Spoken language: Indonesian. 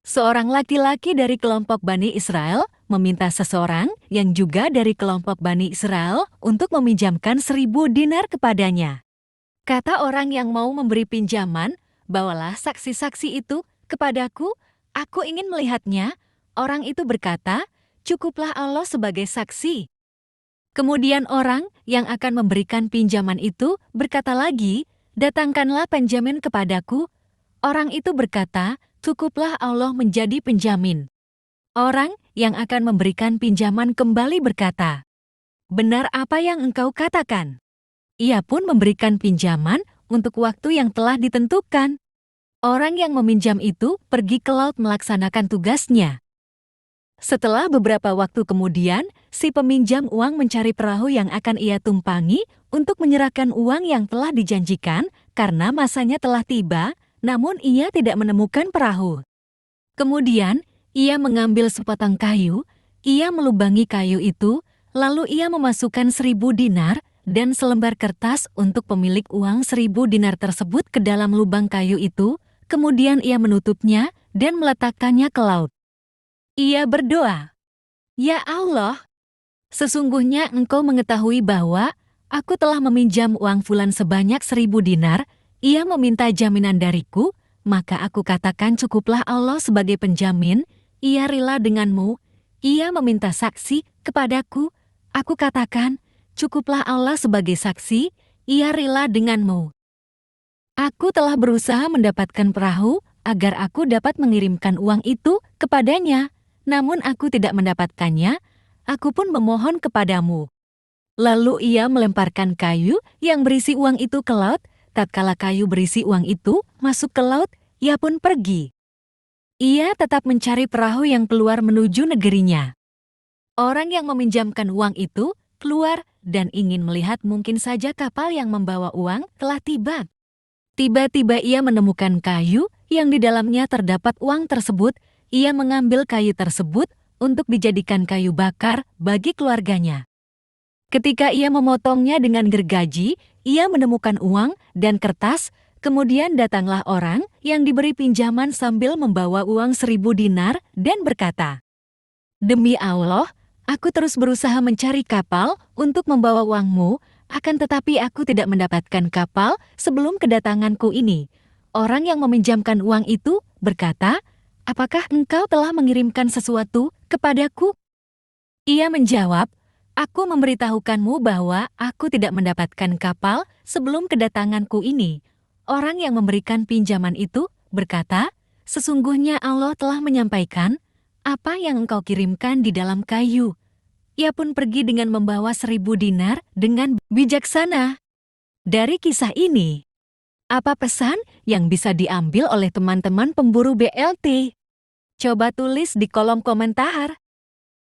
Seorang laki-laki dari kelompok Bani Israel meminta seseorang yang juga dari kelompok Bani Israel untuk meminjamkan 1.000 dinar kepadanya. Kata orang yang mau memberi pinjaman, "Bawalah saksi-saksi itu kepadaku, aku ingin melihatnya." Orang itu berkata, "Cukuplah Allah sebagai saksi." Kemudian orang yang akan memberikan pinjaman itu berkata lagi, "Datangkanlah penjamin kepadaku." Orang itu berkata, "Cukuplah Allah menjadi penjamin." Orang yang akan memberikan pinjaman kembali berkata, "Benar apa yang engkau katakan." Ia pun memberikan pinjaman untuk waktu yang telah ditentukan. Orang yang meminjam itu pergi ke laut melaksanakan tugasnya. Setelah beberapa waktu kemudian, si peminjam uang mencari perahu yang akan ia tumpangi untuk menyerahkan uang yang telah dijanjikan karena masanya telah tiba, namun ia tidak menemukan perahu. Kemudian, ia mengambil sepotong kayu, ia melubangi kayu itu, lalu ia memasukkan 1.000 dinar dan selembar kertas untuk pemilik uang 1.000 dinar tersebut ke dalam lubang kayu itu, kemudian ia menutupnya dan meletakkannya ke laut. Ia berdoa, "Ya Allah, sesungguhnya Engkau mengetahui bahwa aku telah meminjam uang fulan sebanyak 1.000 dinar, ia meminta jaminan dariku, maka aku katakan cukuplah Allah sebagai penjamin, ia rela denganmu, ia meminta saksi kepadaku, aku katakan, cukuplah Allah sebagai saksi, ia rela denganmu. Aku telah berusaha mendapatkan perahu agar aku dapat mengirimkan uang itu kepadanya, namun aku tidak mendapatkannya, aku pun memohon kepadamu." Lalu ia melemparkan kayu yang berisi uang itu ke laut, tatkala kayu berisi uang itu masuk ke laut, ia pun pergi. Ia tetap mencari perahu yang keluar menuju negerinya. Orang yang meminjamkan uang itu keluar dan ingin melihat mungkin saja kapal yang membawa uang telah tiba. Tiba-tiba ia menemukan kayu yang di dalamnya terdapat uang tersebut. Ia mengambil kayu tersebut untuk dijadikan kayu bakar bagi keluarganya. Ketika ia memotongnya dengan gergaji, ia menemukan uang dan kertas. Kemudian datanglah orang yang diberi pinjaman sambil membawa uang 1.000 dinar dan berkata, "Demi Allah, aku terus berusaha mencari kapal untuk membawa uangmu, akan tetapi aku tidak mendapatkan kapal sebelum kedatanganku ini." Orang yang meminjamkan uang itu berkata, "Apakah engkau telah mengirimkan sesuatu kepadaku?" Ia menjawab, "Aku memberitahukanmu bahwa aku tidak mendapatkan kapal sebelum kedatanganku ini." Orang yang memberikan pinjaman itu berkata, "Sesungguhnya Allah telah menyampaikan apa yang engkau kirimkan di dalam kayu." Ia pun pergi dengan membawa 1.000 dinar dengan bijaksana. Dari kisah ini, apa pesan yang bisa diambil oleh teman-teman pemburu BLT? Coba tulis di kolom komentar.